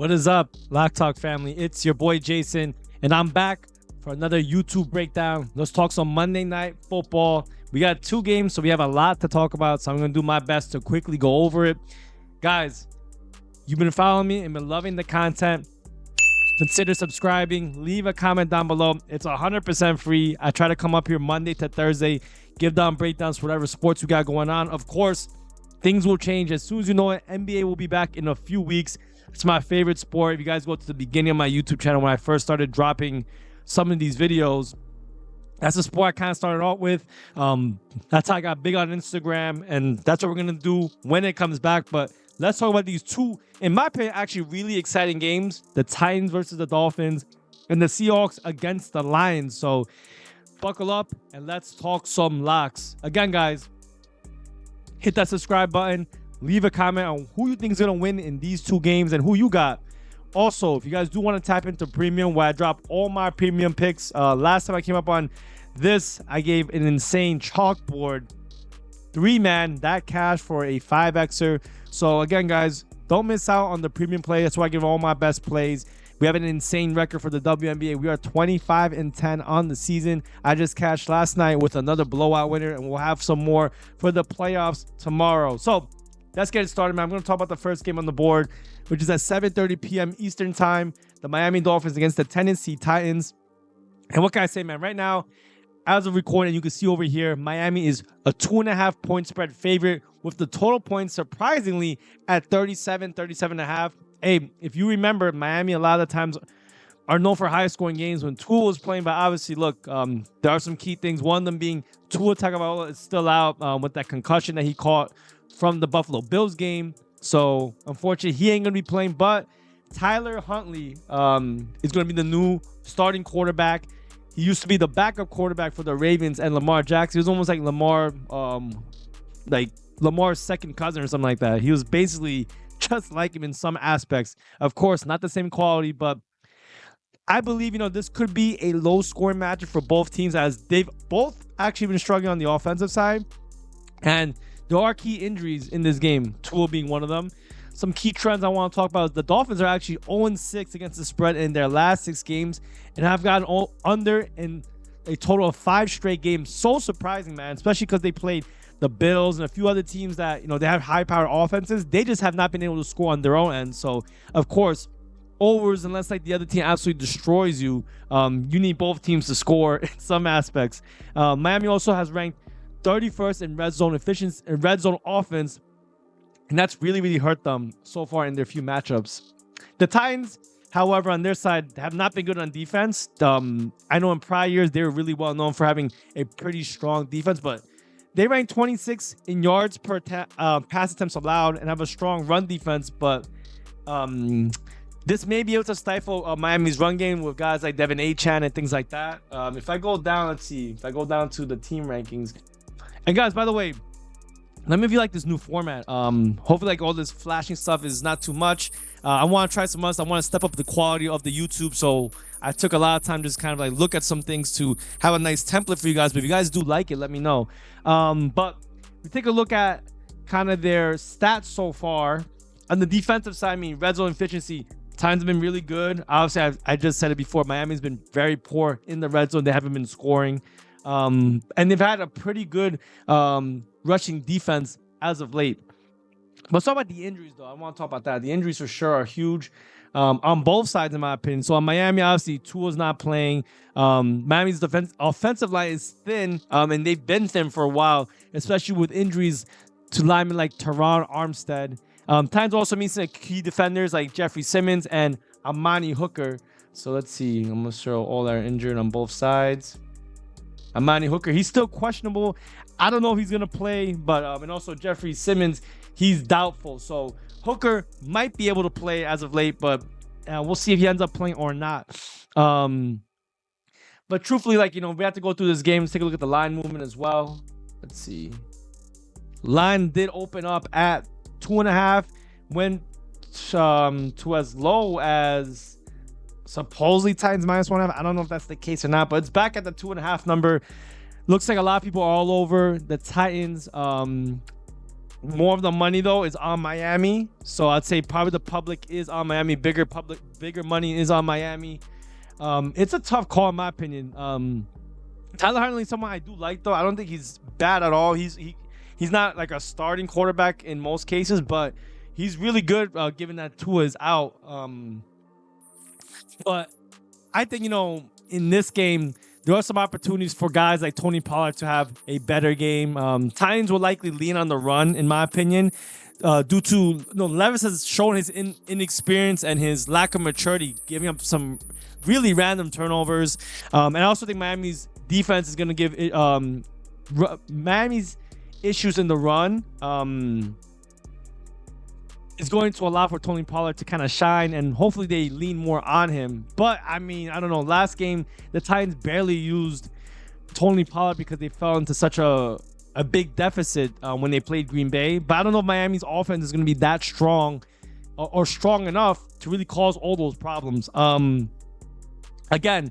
What is up, Lock Talk family? It's your boy Jason, and I'm back for another YouTube breakdown. Let's talk some Monday Night Football. We got 2 games, so we have a lot to talk about, so I'm going to do my best to quickly go over it. Guys, you've been following me and been loving the content. Consider subscribing. Leave a comment down below. It's 100% free. I try to come up here Monday to Thursday, give down breakdowns for whatever sports we got going on. Of course, things will change. As soon as you know it, NBA will be back in a few weeks. It's my favorite sport. If you guys go to the beginning of my YouTube channel when I first started dropping some of these videos, that's the sport I kind of started off with. That's how I got big on Instagram, and that's what we're going to do when it comes back. But let's talk about these 2, in my opinion, actually really exciting games. The Titans versus the Dolphins and the Seahawks against the Lions. So buckle up and let's talk some locks. Again, guys, hit that subscribe button. Leave a comment on who you think is going to win in these 2 games and who you got. Also, if you guys do want to tap into premium, where I drop all my premium picks, last time I came up on this, I gave an insane chalkboard 3-man that cash for a 5xer. So again, guys, don't miss out on the premium play. That's why I give all my best plays. We have an insane record for the WNBA. We are 25-10 on the season. I just cashed last night with another blowout winner, and we'll have some more for the playoffs tomorrow. So let's get it started, man. I'm going to talk about the first game on the board, which is at 7:30 p.m. Eastern time. The Miami Dolphins against the Tennessee Titans. And what can I say, man? Right now, as of recording, you can see over here, Miami is a 2.5 point spread favorite with the total points surprisingly at 37.5. Hey, if you remember, Miami a lot of the times are known for high scoring games when Tua was playing. But obviously, look, there are some key things. One of them being Tua Tagovailoa is still out with that concussion that he caught from the Buffalo Bills game. So unfortunately, he ain't gonna be playing. But Tyler Huntley is gonna be the new starting quarterback. He used to be the backup quarterback for the Ravens and Lamar Jackson. He was almost like Lamar's second cousin or something like that. He was basically just like him in some aspects. Of course, not the same quality, but I believe, this could be a low-scoring matchup for both teams, as they've both actually been struggling on the offensive side. And there are key injuries in this game, Tua being one of them. Some key trends I want to talk about is the Dolphins are actually 0-6 against the spread in their last 6 games and have gotten all under in a total of 5 straight games. So surprising, man, especially because they played the Bills and a few other teams that, they have high-powered offenses. They just have not been able to score on their own end. So, of course, overs, unless the other team absolutely destroys you, you need both teams to score in some aspects. Miami also has ranked 31st in red zone efficiency and red zone offense, and that's really hurt them so far in their few matchups. The Titans, however, on their side, have not been good on defense. I know in prior years they were really well known for having a pretty strong defense, but they rank 26 in yards per pass attempts allowed and have a strong run defense. But this may be able to stifle Miami's run game with guys like Devin Achane and things like that. If I go down, let's see. If I go down to the team rankings. And guys, by the way, let me know if you like this new format. Hopefully, all this flashing stuff is not too much. I want to try some months. I want to step up the quality of the YouTube. So I took a lot of time just kind of look at some things to have a nice template for you guys. But if you guys do like it, let me know. But we take a look at kind of their stats so far. On the defensive side, red zone efficiency, Titans have been really good. Obviously, I just said it before. Miami's been very poor in the red zone. They haven't been scoring. And they've had a pretty good rushing defense as of late. Let's talk about the injuries, though. I want to talk about that. The injuries for sure are huge on both sides, in my opinion. So on Miami, obviously, Tua's not playing. Miami's offensive line is thin, and they've been thin for a while, especially with injuries to linemen like Teron Armstead. Titans also missing key defenders like Jeffrey Simmons and Amani Hooker. So let's see. I'm going to show all that are injured on both sides. Amani Hooker, he's still questionable. I don't know if he's going to play, but and also Jeffrey Simmons, he's doubtful. So Hooker might be able to play as of late, but we'll see if he ends up playing or not. But truthfully, we have to go through this game. Let's take a look at the line movement as well. Let's see. Line did open up at 2.5, went to as low as supposedly Titans -1.5. I don't know if that's the case or not, but it's back at the 2.5 number. Looks like a lot of people are all over the Titans. more of the money though is on Miami, so I'd say probably the public is on Miami. Bigger money is on Miami. It's a tough call in my opinion. Tyler Huntley is someone I do like though. I don't think he's bad at all. He's not like a starting quarterback in most cases, but he's really good given that Tua is out. But I think, in this game, there are some opportunities for guys like Tony Pollard to have a better game. Titans will likely lean on the run, in my opinion, due to Levis has shown his inexperience and his lack of maturity, giving up some really random turnovers. And I also think Miami's defense is going to give Miami's issues in the run is going to allow for Tony Pollard to kind of shine, and hopefully they lean more on him. But I mean, I don't know. Last game, the Titans barely used Tony Pollard because they fell into such a big deficit when they played Green Bay. But I don't know if Miami's offense is going to be that strong or strong enough to really cause all those problems. Again,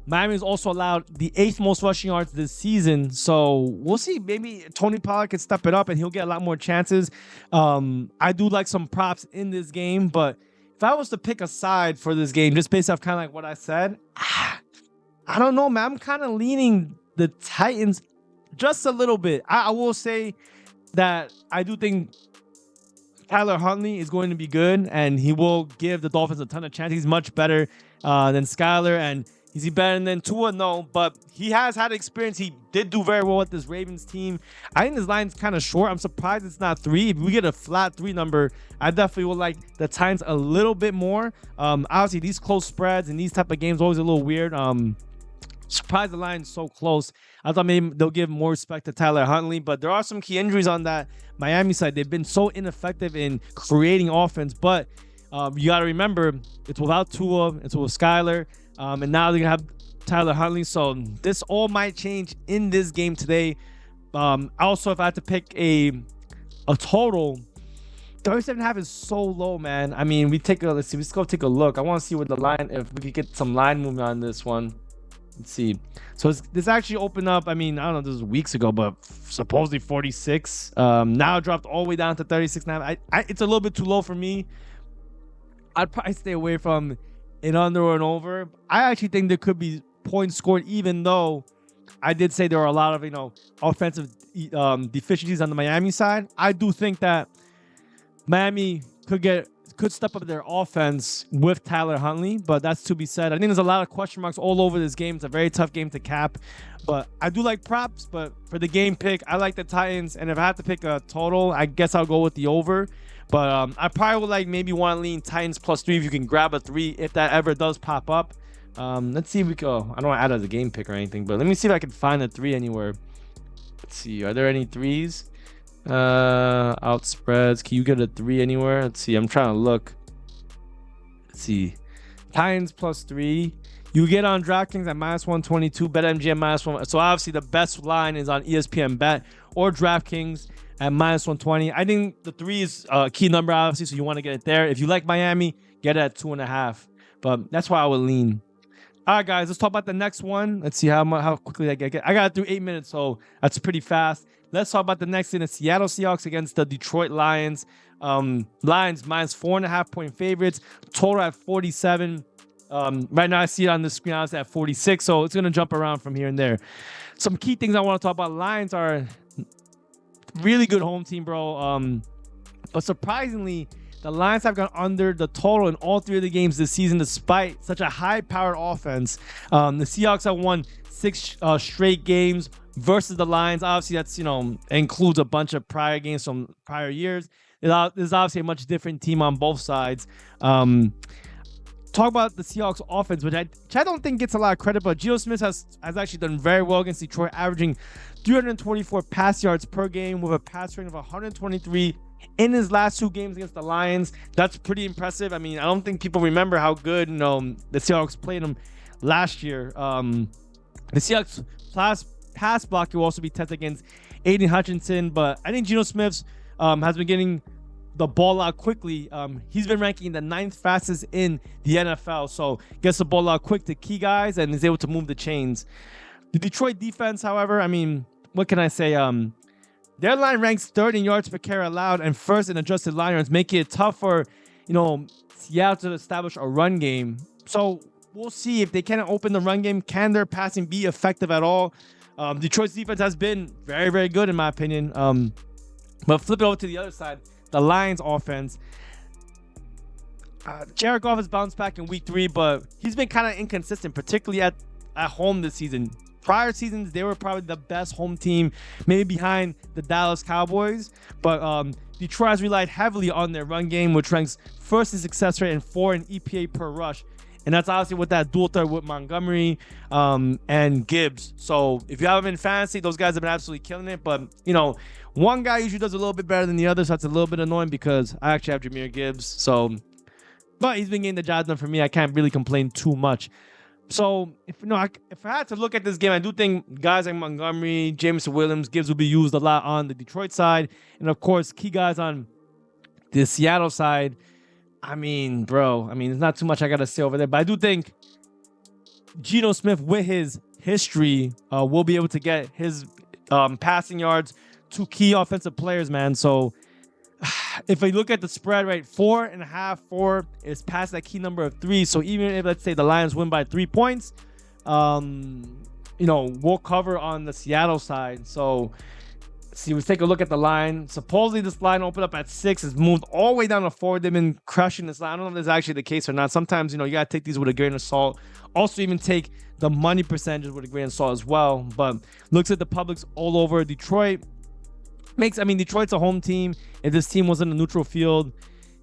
Miami has also allowed the 8th most rushing yards this season, so we'll see. Maybe Tony Pollard can step it up and he'll get a lot more chances. I do like some props in this game, but if I was to pick a side for this game, just based off kind of like what I said, I don't know, man. I'm kind of leaning the Titans just a little bit. I will say that I do think Tyler Huntley is going to be good, and he will give the Dolphins a ton of chances. He's much better than Skyler, and is he better than Tua? No, but he has had experience. He did do very well with this Ravens team. I think this line's kind of short. I'm surprised it's not 3. If we get a flat 3 number, I definitely would like the Titans a little bit more. Obviously, these close spreads and these type of games are always a little weird. Surprised the line's so close. I thought maybe they'll give more respect to Tyler Huntley, but there are some key injuries on that Miami side. They've been so ineffective in creating offense, but you got to remember, it's without Tua, it's with Skyler. And now they're going to have Tyler Huntley. So this all might change in this game today. Also, if I had to pick a total, 37.5 is so low, man. I mean, let's go take a look. I want to see what the line, if we could get some line movement on this one. Let's see. So this actually opened up, I mean, I don't know, this was weeks ago, but supposedly 46. Now dropped all the way down to 36.5. It's a little bit too low for me. I'd probably stay away from an under or an over. I actually think there could be points scored, even though I did say there are a lot of offensive deficiencies on the Miami side. I do think that Miami could step up their offense with Tyler Huntley, but that's to be said. I think there's a lot of question marks all over this game. It's a very tough game to cap, but I do like props. But for the game pick, I like the Titans, and if I have to pick a total, I guess I'll go with the over. But I probably would maybe want to lean Titans +3 if you can grab a 3 if that ever does pop up. Let's see if we go. I don't want to add it as a game pick or anything, but let me see if I can find a 3 anywhere. Let's see. Are there any 3s? Out spreads. Can you get a 3 anywhere? Let's see. I'm trying to look. Let's see. Titans +3. You get on DraftKings at -122. BetMGM -1. So obviously the best line is on ESPN Bet or DraftKings at -120. I think the 3 is a key number, obviously, so you want to get it there. If you like Miami, get it at 2.5. But that's why I would lean. All right, guys, let's talk about the next one. Let's see how quickly I get. I got it through 8 minutes, so that's pretty fast. Let's talk about the next thing: the Seattle Seahawks against the Detroit Lions. Lions -4.5 point favorites. Total at 47. Right now, I see it on the screen. I was at 46, so it's going to jump around from here and there. Some key things I want to talk about. Lions are really good home team, bro. But surprisingly, the Lions have gone under the total in all 3 of the games this season, despite such a high-powered offense. The Seahawks have won 6 straight games versus the Lions. Obviously, that's includes a bunch of prior games from prior years. There's obviously a much different team on both sides. Talk about the Seahawks offense, which I don't think gets a lot of credit, but Geno Smith has actually done very well against Detroit, averaging 324 pass yards per game with a pass rating of 123 in his last 2 games against the Lions. That's pretty impressive. I mean, I don't think people remember how good the Seahawks played them last year. The Seahawks pass block will also be tested against Aiden Hutchinson, but I think Geno Smith has been getting the ball out quickly. He's been ranking the 9th fastest in the NFL, so gets the ball out quick to key guys and is able to move the chains. The Detroit defense, however, I mean, what can I say? Their line ranks third in yards per carry allowed and first in adjusted line yards, making it tough for, Seattle to establish a run game. So we'll see if they can open the run game. Can their passing be effective at all? Detroit's defense has been very, very good in my opinion. But flip it over to the other side, the Lions offense. Jared Goff has bounced back in week 3, but he's been kind of inconsistent, particularly at home this season. Prior seasons, they were probably the best home team, maybe behind the Dallas Cowboys. But Detroit has relied heavily on their run game, which ranks first in success rate and 4 in EPA per rush. And that's obviously with that dual threat with Montgomery and Gibbs. So if you have them in fantasy, those guys have been absolutely killing it. But, one guy usually does a little bit better than the other, so that's a little bit annoying because I actually have Jahmyr Gibbs. So, but he's been getting the job done for me. I can't really complain too much. So, if I had to look at this game, I do think guys like Montgomery, Jameson Williams, Gibbs will be used a lot on the Detroit side. And, of course, key guys on the Seattle side. There's not too much I got to say over there. But I do think Geno Smith, with his history, will be able to get his passing yards to key offensive players, man. So if we look at the spread, right, 4.5, 4 is past that key number of 3. So even if, let's say, the Lions win by 3 points, we'll cover on the Seattle side. So see, we take a look at the line. Supposedly this line opened up at 6. It's moved all the way down to 4. They've been crushing this line. I don't know if this is actually the case or not. Sometimes, you got to take these with a grain of salt. Also, even take the money percentages with a grain of salt as well. But looks at the public's all over Detroit. Detroit's a home team. If this team was in a neutral field,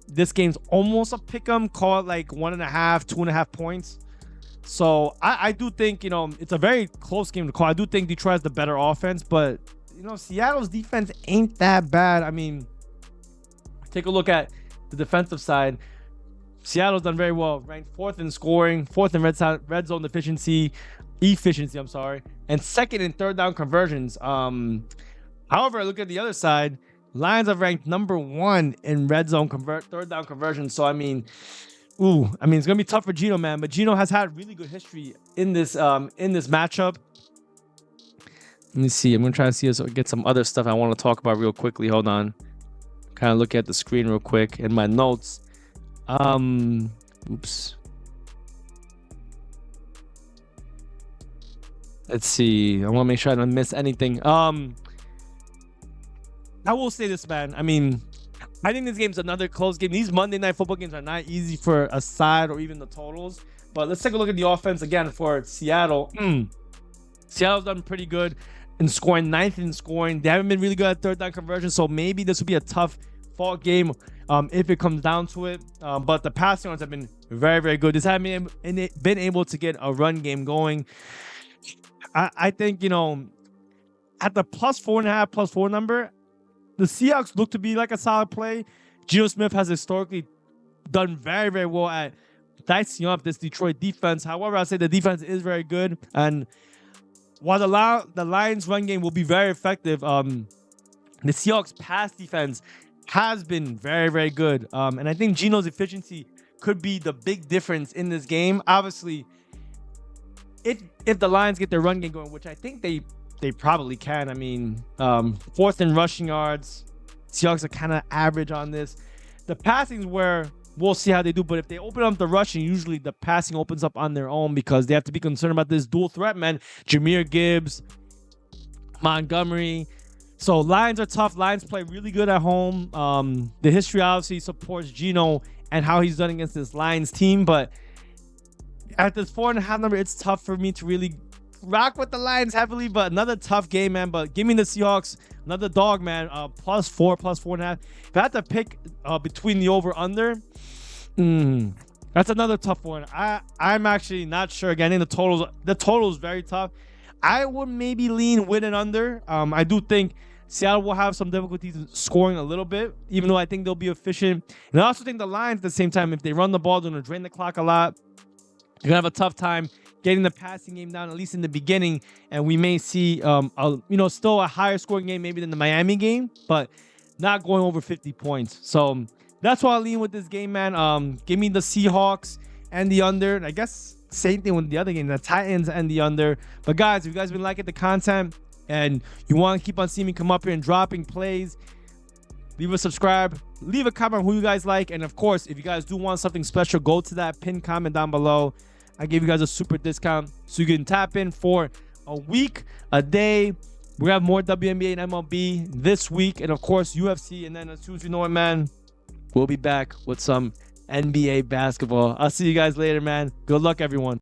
this game's almost a pick 'em. Call it like 1.5, 2.5 points. So I do think, it's a very close game to call. I do think Detroit has the better offense, but Seattle's defense ain't that bad. Take a look at the defensive side. Seattle's done very well, ranked 4th in scoring, 4th in red zone efficiency, and 2nd in third down conversions. However, I look at the other side. Lions have ranked number 1 in red zone third down conversion. So it's gonna be tough for Geno, man. But Geno has had really good history in this matchup. Let me see. I'm gonna try to see us get some other stuff I want to talk about real quickly. Hold on. Kind of look at the screen real quick in my notes. Oops. Let's see. I want to make sure I don't miss anything. I will say this, man. I think this game's another close game. These Monday Night Football games are not easy for a side or even the totals. But let's take a look at the offense again for Seattle. Seattle's done pretty good in scoring, 9th in scoring. They haven't been really good at third down conversion, so maybe this will be a tough fought game if it comes down to it. But the passing yards have been very, very good. This haven't been able to get a run game going. I think, at the +4.5, +4 number, the Seahawks look to be like a solid play. Geno Smith has historically done very, very well at dicing up this Detroit defense. However, I say the defense is very good. And while the Lions run game will be very effective, the Seahawks pass defense has been very, very good. And I think Geno's efficiency could be the big difference in this game. Obviously, if the Lions get their run game going, which I think they probably can. 4th in rushing yards. Seahawks are kind of average on this. The passing is where we'll see how they do. But if they open up the rushing, usually the passing opens up on their own because they have to be concerned about this dual threat, man. Jahmyr Gibbs, Montgomery. So Lions are tough. Lions play really good at home. The history obviously supports Geno and how he's done against this Lions team. But at this 4.5 number, it's tough for me to really rock with the Lions heavily, but another tough game, man. But give me the Seahawks, another dog, man. +4, +4.5. If I had to pick between the over/under, that's another tough one. I'm actually not sure. Again, the total is very tough. I would maybe lean with an under. I do think Seattle will have some difficulties scoring a little bit, even though I think they'll be efficient. And I also think the Lions, at the same time, if they run the ball, they're going to drain the clock a lot. You're going to have a tough time getting the passing game down, at least in the beginning. And we may see, still a higher scoring game maybe than the Miami game, but not going over 50 points. So that's why I lean with this game, man. Give me the Seahawks and the under. And I guess same thing with the other game, the Titans and the under. But guys, if you guys been liking the content, and you want to keep on seeing me come up here and dropping plays, leave a subscribe, leave a comment on who you guys like. And of course, if you guys do want something special, go to that pinned comment down below. I gave you guys a super discount so you can tap in for a week, a day. We have more WNBA and MLB this week, and of course UFC. And then as soon as you know it, man, we'll be back with some NBA basketball. I'll see you guys later, man. Good luck, everyone.